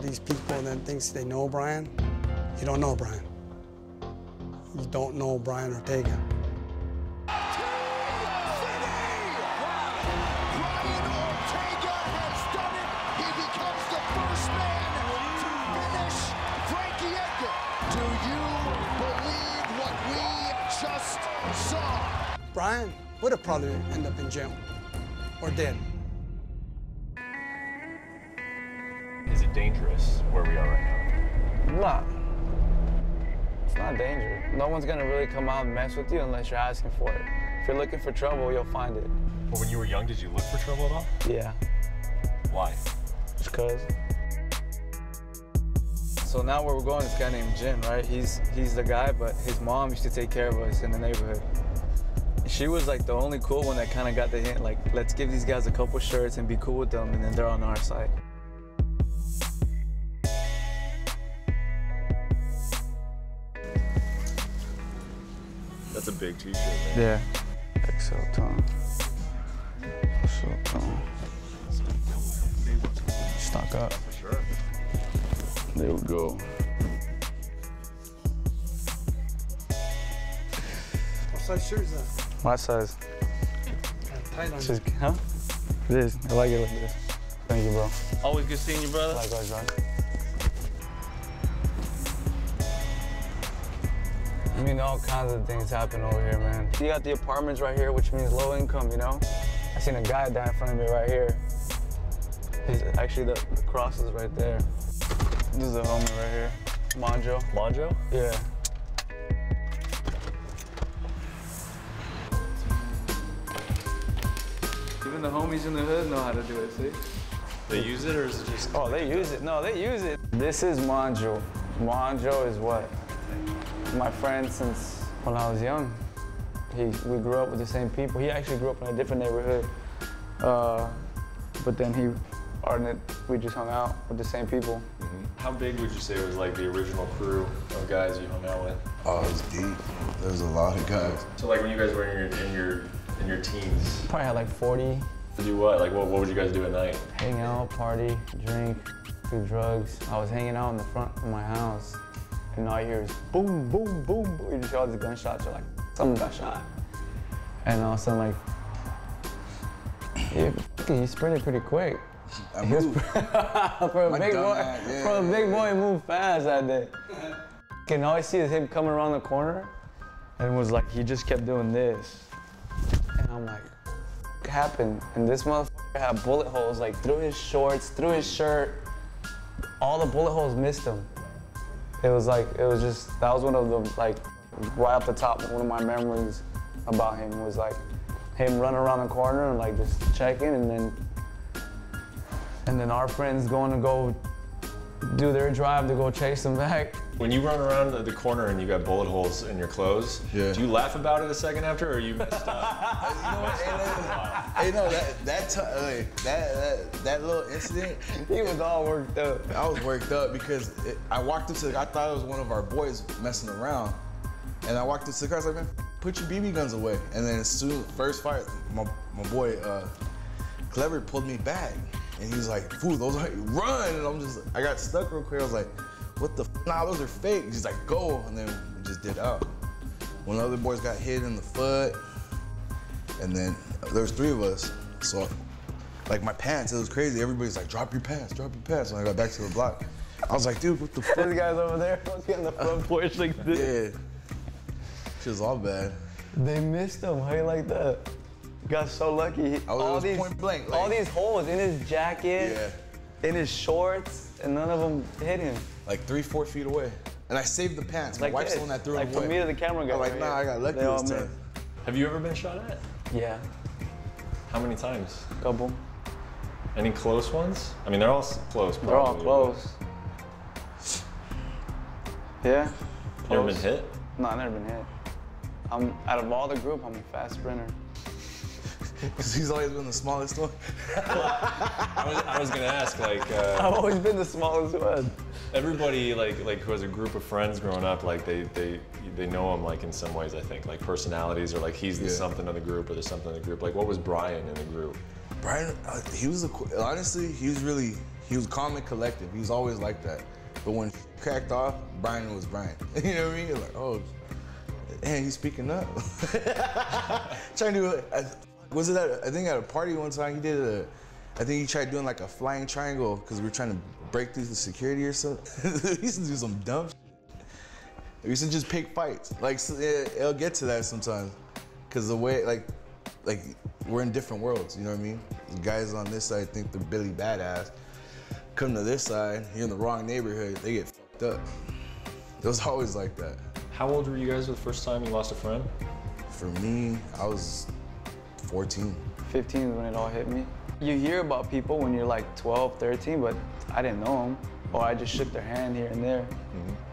these people that thinks they know Brian, you don't know Brian. You don't know Brian Ortega. Brian would have probably ended up in jail or dead. Is it dangerous where we are right now? Nah. It's not dangerous. No one's gonna really come out and mess with you unless you're asking for it. If you're looking for trouble, you'll find it. But when you were young, did you look for trouble at all? Yeah. Why? Just cause. So now where we're going, this guy named Jin, right? He's the guy, but his mom used to take care of us in the neighborhood. She was like the only cool one that kind of got the hint, like, let's give these guys a couple shirts and be cool with them, and then they're on our side. That's a big t-shirt, man. Yeah. XL tone. XL tone. Stock up. For sure. There we go. What size shirt is that? My size. Tight on Just, huh? It is. I like it like this. Thank you, bro. Always good seeing you, brother. Likewise, bro. I mean, all kinds of things happen over here, man. You got the apartments right here, which means low income, you know? I seen a guy die in front of me right here. He's actually, the cross is right there. This is a homie right here. Manjo. Manjo? Yeah. Even the homies in the hood know how to do it, see? They use it, or is it just... Oh, they use it. No, they use it. This is Manjo. Manjo is what? My friend since when I was young. We grew up with the same people. He actually grew up in a different neighborhood. But then we just hung out with the same people. Mm-hmm. How big would you say was like the original crew of guys you hung out with? Oh, it was deep. There was a lot of guys. So like when you guys were in your teens. Probably had like 40. To do what? Like what would you guys do at night? Hang out, party, drink, do drugs. I was hanging out in the front of my house, and all you hear is boom, boom, boom, boom. You just hear all these gunshots. You're like, someone got shot. And all of a sudden, like, yeah, he sprinted pretty quick. I moved. For a big boy, he moved fast that day. And all I see is him coming around the corner, and it was like he just kept doing this. And I'm like, what happened? And this motherfucker had bullet holes like through his shorts, through his shirt. All the bullet holes missed him. It was just, that was one of the, like, right off the top, one of my memories about him was like him running around the corner and like just checking, and then our friends going to go do their drive to go chase him back. When you run around the corner and you got bullet holes in your clothes, yeah. Do you laugh about it a second after, or are you messed up? Hey, no, that little incident. He was all worked up. I was worked up because I walked up to I thought it was one of our boys messing around. And I walked up to the car, I was like, man, put your BB guns away. And then as soon, first fight, my boy, Clever pulled me back. And he was like, fool, those are, run. And I got stuck real quick. I was like, what the f? Nah, those are fake. He's like, go. And then we just did out. One of the other boys got hit in the foot. And then there was 3 of us. So like my pants, it was crazy. Everybody's like, drop your pants, drop your pants. When I got back to the block, I was like, dude, what the fuck? This guy's over there, getting the front porch like this. Yeah. She was all bad. They missed him. How you like that? Got so lucky. All these point blank. Like, all these holes in his jacket, in his shorts, and none of them hit him. Like 3-4 feet away. And I saved the pants. My wife's the one that threw them away. Like from me to the camera guy. I'm like, nah, I got lucky this time. Have you ever been shot at? Yeah. How many times? Couple. Any close ones? I mean, they're all close. Probably. They're all close. Yeah. You ever been hit? No, I've never been hit. Out of all the group, I'm a fast sprinter. Because he's always been the smallest one. I was gonna ask, like. I've always been the smallest one. Everybody, like who has a group of friends growing up, like they know him, like in some ways, I think, like personalities, or like he's the something of the group, or there's something in the group. Like, what was Brian in the group? Brian, he was honestly, he He was calm and collective. He was always like that. But when cracked off, Brian was Brian. You know what I mean? You're like, oh, man, he's speaking up. Trying to, was it at, I think at a party one time, I think he tried doing like a flying triangle because we were trying to break through the security or something. He used to do some dumb shit. We used to just pick fights. Like, it'll get to that sometimes. Because the way, like we're in different worlds, you know what I mean? The guys on this side think they're Billy Badass. Come to this side, you're in the wrong neighborhood, they get fucked up. It was always like that. How old were you guys the first time you lost a friend? For me, I was 14. 15 is when it all hit me. You hear about people when you're like 12, 13, but I didn't know them. Or I just shook their hand here and there.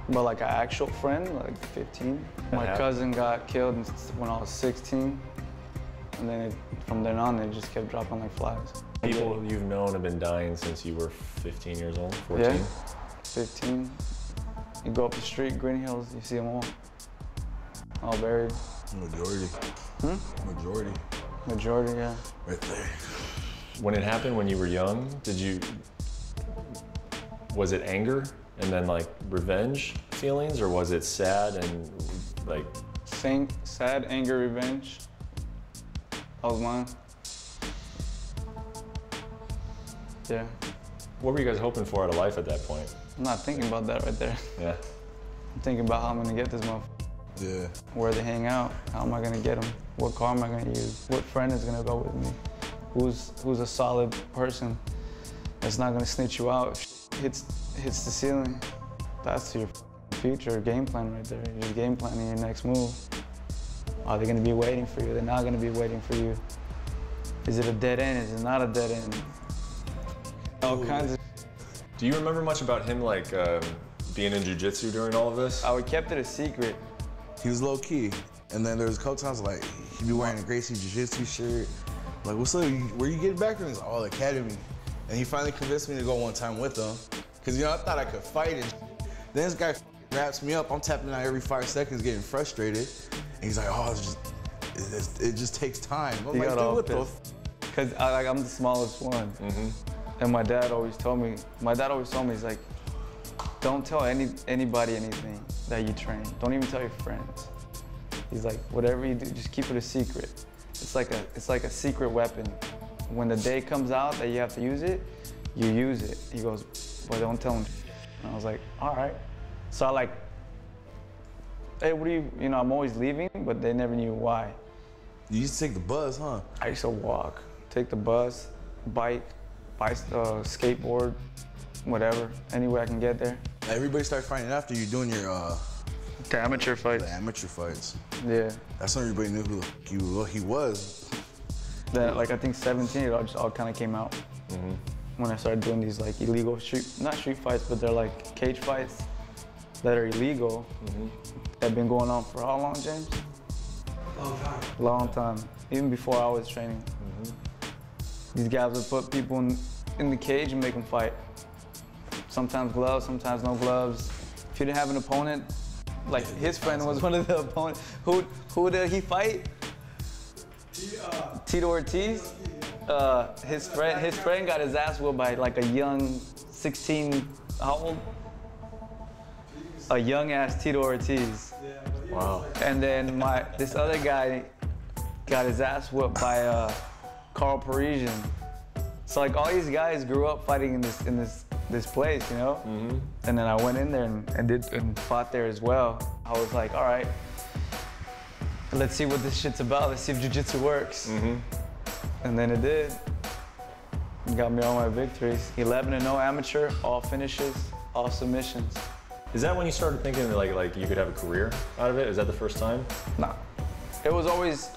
But like an actual friend, like 15. My cousin got killed when I was 16. And then from then on, it just kept dropping like flies. People you've known have been dying since you were 15 years old, 14? Yeah, 15. You go up the street, Green Hills, you see them all buried. Majority. Majority. Majority, yeah. Right there. When it happened when you were young, was it anger and then like revenge feelings, or was it sad and like? Sad, anger, revenge. That was mine. Yeah. What were you guys hoping for out of life at that point? I'm not thinking about that right there. Yeah. I'm thinking about how I'm gonna get this motherfucker. Yeah. Where they hang out, how am I gonna get them? What car am I gonna use? What friend is gonna go with me? Who's a solid person that's not gonna snitch you out if hits the ceiling? That's your future game plan right there. You're game planning your next move. Are they gonna be waiting for you? They're not gonna be waiting for you. Is it a dead end? Is it not a dead end? All kinds of. Do you remember much about him like being in jiu-jitsu during all of this? I kept it a secret. He was low key. And then there was a couple times like, he'd be wearing a Gracie Jiu-Jitsu shirt. Like, what's up? Where you getting back from? He's like, oh, the academy. And he finally convinced me to go one time with him. Cause I thought I could fight and then this guy wraps me up. I'm tapping out every 5 seconds, getting frustrated. And he's like, oh, it just takes time. I'm like, dude, what the f? Cause I'm the smallest one. And my dad always told me, he's like, don't tell anybody anything that you train. Don't even tell your friends. He's like, whatever you do, just keep it a secret. It's like a secret weapon. When the day comes out that you have to use it, you use it. He goes, well, don't tell him. And I was like, all right. So I like, hey, what do you know, I'm always leaving, but they never knew why. You used to take the bus, huh? I used to walk, take the bus, bike, skateboard, whatever, any way I can get there. Everybody started finding after you doing your the amateur fights. The amateur fights. Yeah. That's when everybody knew who he was. Then, like, I think 17, it all kind of came out. When I started doing these like illegal not street fights, but they're like cage fights that are illegal. They've been going on for how long, James? Long time. Long time. Even before I was training. These guys would put people in the cage and make them fight. Sometimes gloves, sometimes no gloves. If you didn't have an opponent, like his friend was one of the opponents. Who did he fight? Tito Ortiz. His friend got his ass whooped by like a young 16, how old? A young ass Tito Ortiz. Wow. And then this other guy got his ass whooped by Carl Parisian. So like all these guys grew up fighting in this place, you know? And then I went in there and fought there as well. I was like, all right, let's see what this shit's about. Let's see if jiu-jitsu works. And then it did. It got me all my victories. 11-0 amateur, all finishes, all submissions. Is that when you started thinking like you could have a career out of it? Is that the first time? Nah. It was always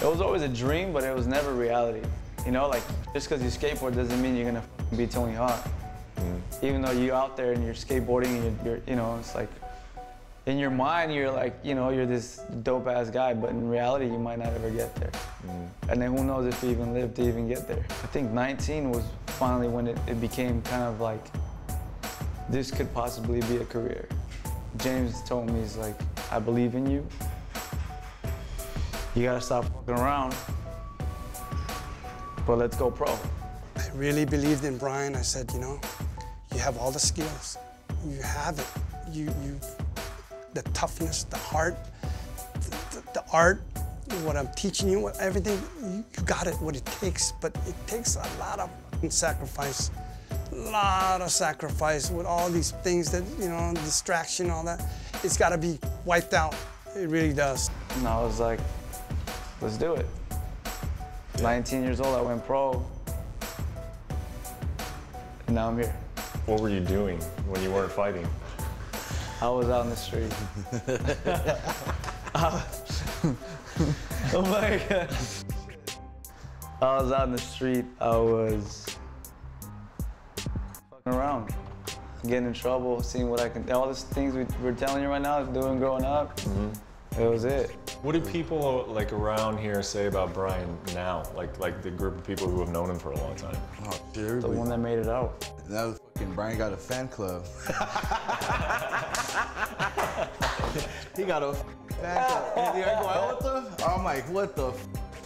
a dream, but it was never reality. You know, like just because you skateboard doesn't mean you're gonna beat Tony Hawk. Even though you're out there and you're skateboarding and you're you know, it's like in your mind you're like, you know, you're this dope ass guy, but in reality you might not ever get there. And then who knows if you even live to even get there. I think 19 was finally when it became kind of like, this could possibly be a career. James told me, he's like, I believe in you. You gotta stop fucking around, but let's go pro. I really believed in Brian. I said, you know, you have all the skills. You have it. The toughness, the heart, the art, what I'm teaching you, everything, you got it, what it takes, but it takes a lot of sacrifice. A lot of sacrifice with all these things that, you know, distraction, all that. It's got to be wiped out. It really does. And I was like, let's do it. 19 years old, I went pro. And now I'm here. What were you doing when you weren't fighting? I was out in the street. Oh my God. I was out in the street. I was fucking around, getting in trouble, seeing what I can, all these things we're telling you right now, doing growing up, It was it. What do people like around here say about Brian now? Like the group of people who have known him for a long time? Oh, shit, The one that made it out. Now fucking Brian got a fan club. He got a fan club. And you're like, what the? I'm like, what the?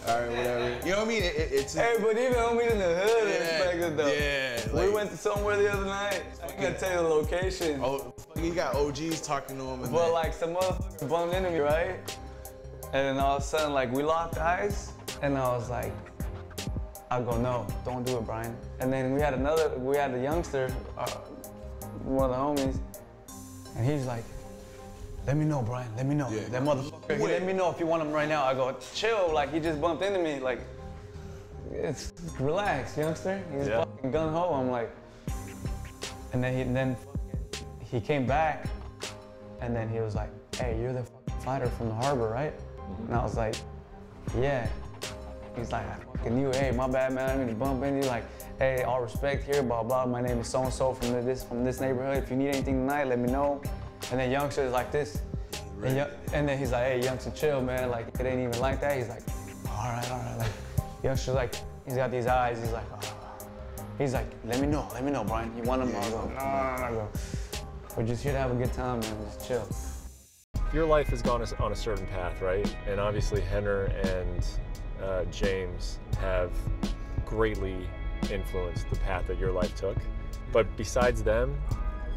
All right, whatever. You know what I mean? It's Hey, but even homies in the hood respected though. Yeah. We went to somewhere the other night. I ain't gonna tell you the location. Oh, you got OGs talking to him. And But like some motherfucker bumped into me, right? And then all of a sudden, like we locked eyes, and I was like, I go, no, don't do it, Brian. And then we had a youngster, one of the homies, and he's like, let me know, Brian, let me know. Yeah. That motherfucker, he let me know if you want him right now. I go, chill, like he just bumped into me, like, it's relax, youngster. He's fucking gung-ho. I'm like, and then he came back, and then he was like, hey, you're the fucking fighter from the harbor, right? And I was like, yeah. He's like, I fucking knew, hey, my bad, man, I didn't mean to bump into you. Like, hey, all respect here, blah, blah. My name is so-and-so from this neighborhood. If you need anything tonight, let me know. And then youngster is like this. And then he's like, hey, youngster, chill, man. Like, it ain't even like that. He's like, all right. Like, youngster's like, he's got these eyes. He's like, oh. He's like, let me know, Brian. You want him? I go, no. I go, we're just here to have a good time, man. Just chill. Your life has gone on a certain path, right? And obviously Henner and James have greatly influenced the path that your life took. But besides them,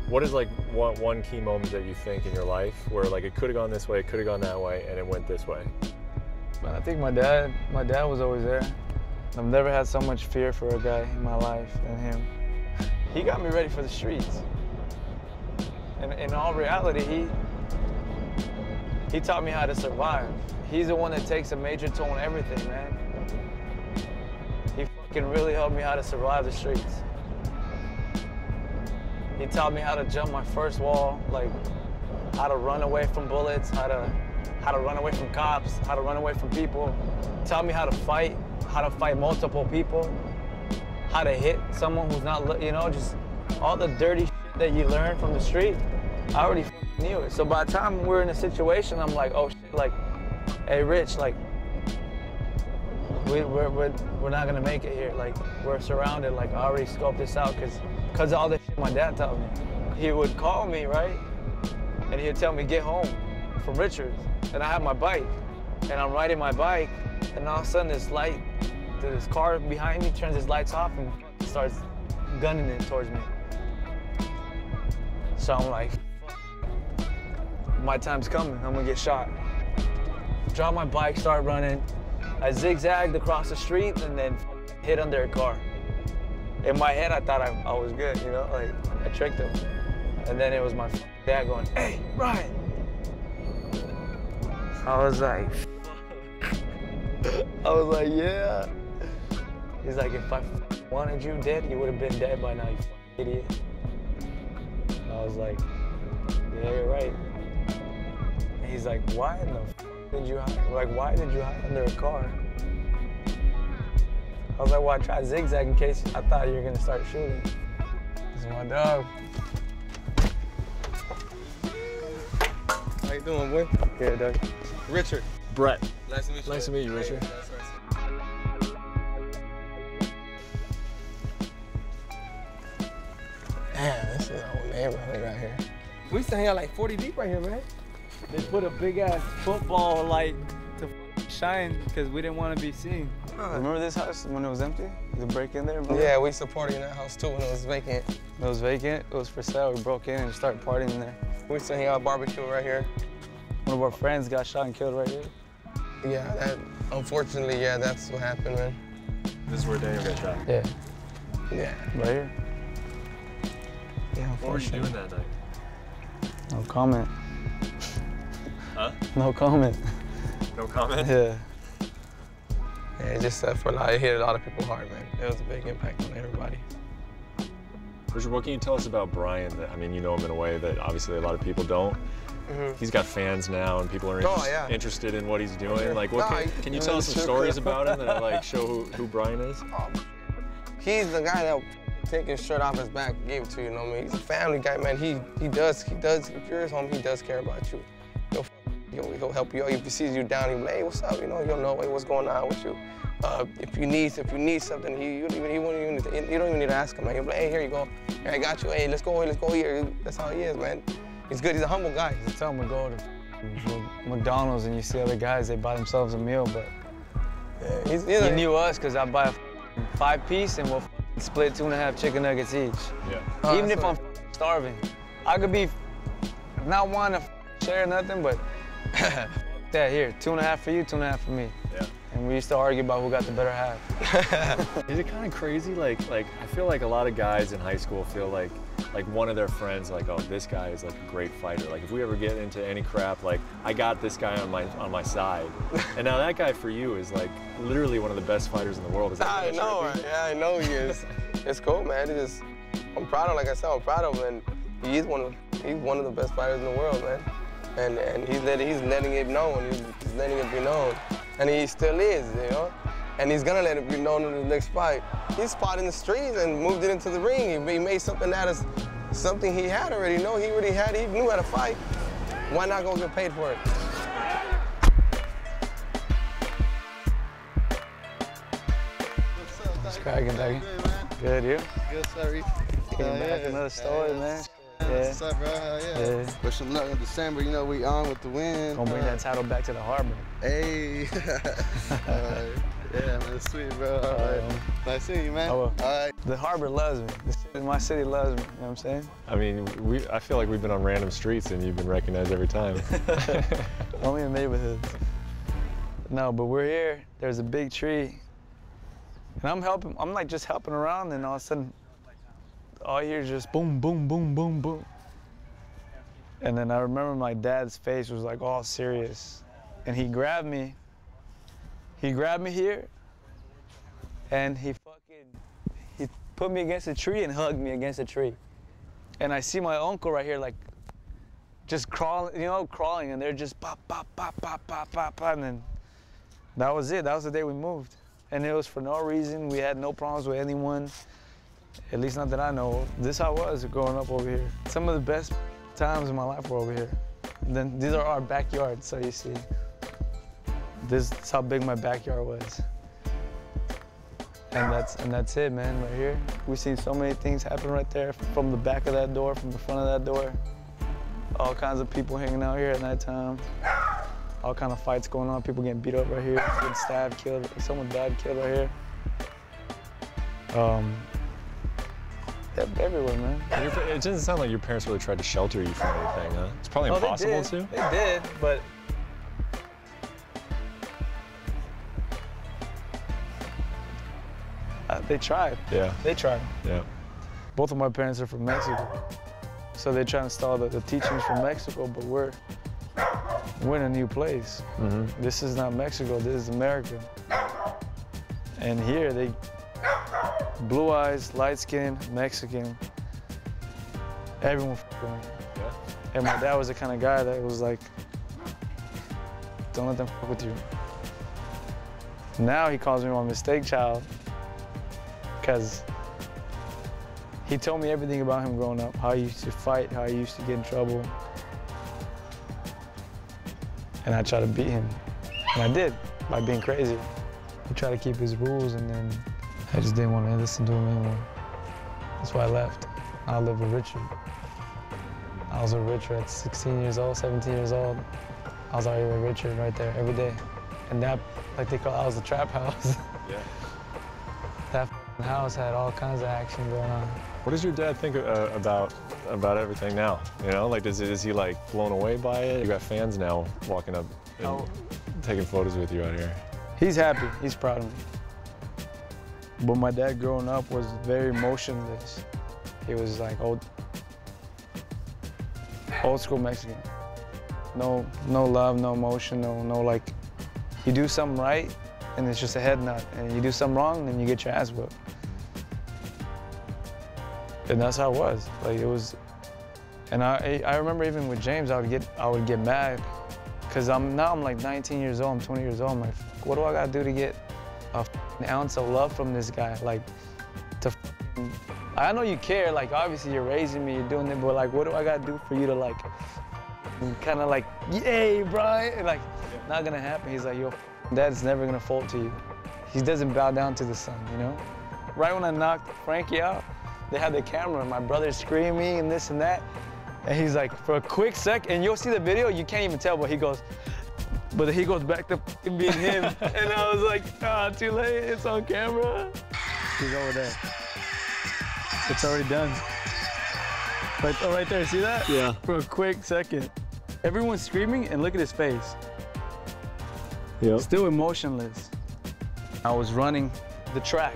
what is like one key moment that you think in your life where like it could have gone this way, it could have gone that way, and it went this way? But I think my dad was always there. I've never had so much fear for a guy in my life than him. He got me ready for the streets. And in all reality, he taught me how to survive. He's the one that takes a major toll on everything, man. He fucking really helped me how to survive the streets. He taught me how to jump my first wall, like how to run away from bullets, how to run away from cops, how to run away from people. Taught me how to fight multiple people, how to hit someone who's not, you know, just all the dirty shit that you learn from the street. I already knew it. So by the time we're in a situation, I'm like, oh shit, like, hey Rich, like, we're not gonna make it here. Like, we're surrounded. Like, I already scoped this out because of all the shit my dad taught me. He would call me, right? And he'd tell me, get home from Richards. And I have my bike. And I'm riding my bike, and all of a sudden this car behind me turns his lights off and starts gunning it towards me. So I'm like, my time's coming, I'm gonna get shot. Drop my bike, start running. I zigzagged across the street and then hit under a car. In my head, I thought I was good, you know, like I tricked him. And then it was my dad going, hey, Brian. I was like, yeah. He's like, if I wanted you dead, you would have been dead by now, you idiot. I was like, yeah, you're right. And he's like, why in the did you hide? Like, why did you hide under a car? I was like, well, I tried zigzag in case I thought you were gonna start shooting. This is my dog. How you doing, boy? Good, dog. Richard. Brett. Nice to meet you. Nice to meet you, Richard. Damn, this is our neighborhood right here. We used to hang out like 40 deep right here, man. They put a big ass football light to shine because we didn't want to be seen. Remember this house when it was empty? The break in there, bro? Yeah, we supported in that house too when it was vacant. It was vacant, it was for sale. We broke in and started partying in there. We used to hang out barbecue right here. One of our friends got shot and killed right here. Yeah, that, unfortunately, yeah, that's what happened, man. This is where Daniel got shot. Yeah. Yeah. Right here. Yeah, What were you unfortunately. doing that night? No comment. Huh? No comment. No comment? Yeah. Yeah, it just for a lot, it hit a lot of people hard, man. It was a big impact on everybody. Richard, what can you tell us about Brian? That, I mean, you know him in a way that obviously a lot of people don't. He's got fans now, and people are interested in what he's doing. Like, what can you tell us some stories about him that like show who Brian is? He's the guy that take his shirt off his back and gave it to you. You know what I mean? He's a family guy, man. He does. If you're his home, he does care about you. He'll help you out. If he sees you down, he'll be like, hey, what's up? You know, he'll know, hey, what's going on with you. If you need something, you don't even need to ask him. Like, he'll be like, hey, here you go. Here, I got you. Hey, let's go here. That's how he is, man. He's good. He's a humble guy. You tell him to go to McDonald's and you see other guys, they buy themselves a meal, but he knew us because I buy a 5-piece and we'll split 2.5 chicken nuggets each. Yeah. Even if I'm starving. I could be not wanting to share nothing, but that here, 2.5 for you, 2.5 for me. Yeah. And we used to argue about who got the better half. Is it kind of crazy? Like I feel like a lot of guys in high school feel like one of their friends, like, oh, this guy is like a great fighter. Like if we ever get into any crap, like I got this guy on my side. And now that guy for you is like literally one of the best fighters in the world. Is that I know, right? Yeah, I know he is. It's cool, man. I'm proud of him. Like I said, I'm proud of him, and he's one of the best fighters in the world, man. And he's letting it known. He's letting it be known, and he still is, you know. And he's gonna let it be known in the next fight. He fought in the streets and moved it into the ring. He made something out of something he had already. He knew how to fight. Why not go get paid for it? What's cracking, Dougie? Good, you? Good, sorry. Getting back another story, man. Yeah. What's up, bro? Yeah. Wish them luck in December. You know we on with the win. Gonna bring that title back to the harbor. Hey. Yeah, man, it's sweet, bro. All right. Nice seeing you, man. I will. All right. The harbor loves me. My city loves me. You know what I'm saying? I mean, I feel like we've been on random streets and you've been recognized every time. Only in neighborhoods. No, but we're here. There's a big tree. And I'm like just helping around, and all of a sudden, all you hear is just boom, boom, boom, boom, boom. And then I remember my dad's face was like all serious. And he grabbed me. He grabbed me here, and he put me against a tree and hugged me against a tree. And I see my uncle right here, like, just crawling, and they're just pop, pop, pop, pop, pop, pop, pop, and then that was it. That was the day we moved. And it was for no reason. We had no problems with anyone, at least not that I know. This is how it was growing up over here. Some of the best times in my life were over here. And then these are our backyards, so you see. This is how big my backyard was. And that's it, man, right here. We've seen so many things happen right there, from the back of that door, from the front of that door. All kinds of people hanging out here at nighttime. All kind of fights going on, people getting beat up right here, getting stabbed, killed. Someone died, killed right here. Everywhere, man. It doesn't sound like your parents really tried to shelter you from anything, huh? It's probably impossible to. They did, but they tried. Yeah. They tried. Yeah. Both of my parents are from Mexico, so they try to install the teachings from Mexico, but we're in a new place. Mm-hmm. This is not Mexico, this is America. And here, they blue eyes, light skin, Mexican, everyone f***ing me. Yeah. And my dad was the kind of guy that was like, don't let them f*** with you. Now he calls me my mistake child, because he told me everything about him growing up, how he used to fight, how he used to get in trouble. And I tried to beat him. And I did, by being crazy. He tried to keep his rules, and then I just didn't want to listen to him anymore. That's why I left. I lived with Richard. I was with Richard at 16 years old, 17 years old. I was out here with Richard right there every day. And that, like they call it, I was the trap house. Yeah. That The house had all kinds of action going on. What does your dad think about everything now? You know, like is he like blown away by it? You got fans now walking up and taking photos with you out here. He's happy. He's proud of me. But my dad growing up was very emotionless. He was like old school Mexican. No love, no emotion, no like, you do something right and it's just a head nut, and you do something wrong and you get your ass whipped. And that's how it was. Like it was, and I remember even with James, I would get mad, cause now I'm like 19 years old, I'm 20 years old. I'm like, what do I gotta do to get an ounce of love from this guy? Like, I know you care. Like obviously you're raising me, you're doing it, but like, what do I gotta do for you to like, kind of like, yay, Brian? Like, not gonna happen. He's like, your dad's never gonna fold to you. He doesn't bow down to the sun, you know? Right when I knocked Frankie out, they had the camera, and my brother's screaming and this and that. And he's like, for a quick sec, and you'll see the video, you can't even tell, but he goes back to being him. And I was like, ah, too late, it's on camera. He's over there. It's already done. Right there, see that? Yeah. For a quick second. Everyone's screaming, and look at his face. Yep. Still emotionless. I was running the track.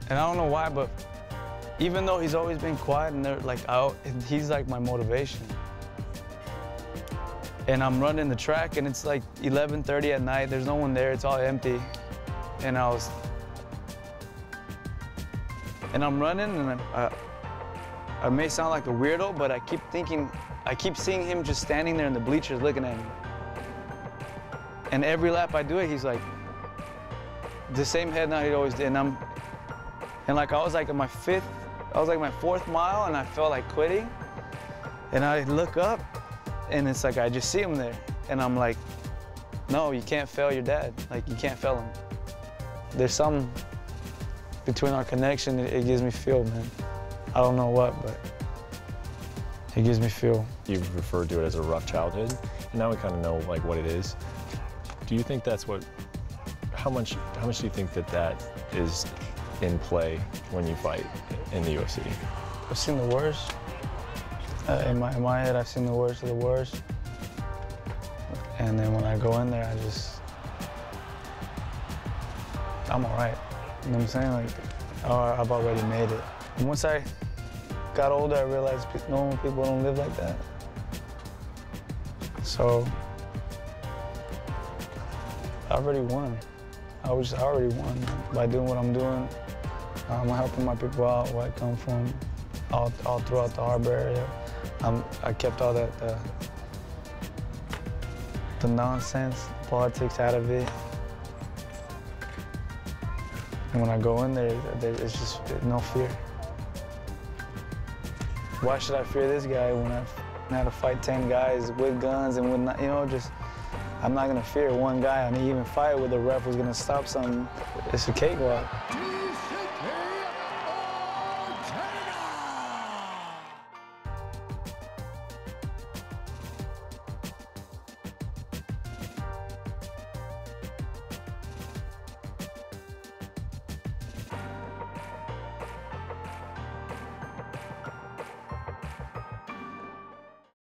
And I don't know why, but even though he's always been quiet and he's like my motivation. And I'm running the track and it's like 11:30 at night, there's no one there, it's all empty. And I'm running and I may sound like a weirdo, but I keep seeing him just standing there in the bleachers looking at me. And every lap I do it, he's like, the same head nod he always did. And like I was like my fourth mile and I felt like quitting. And I look up and it's like I just see him there. And I'm like, no, you can't fail your dad. Like you can't fail him. There's something between our connection, it gives me feel, man. I don't know what, but it gives me feel. You've referred to it as a rough childhood, and now we kind of know like what it is. Do you think that's how much do you think that is in play when you fight in the UFC? I've seen the worst. In my head, I've seen the worst of the worst. And then when I go in there, I'm all right. You know what I'm saying? Like, I've already made it. And once I got older, I realized normal people don't live like that. So, I already won. I already won by doing what I'm doing. I'm helping my people out where I come from, all throughout the harbor area. I kept all that the nonsense, politics out of it. And when I go in there, it's just no fear. Why should I fear this guy when I had to fight 10 guys with guns and with, you know, just, I'm not gonna fear one guy. I mean, even fight with a ref was gonna stop something. It's a cakewalk.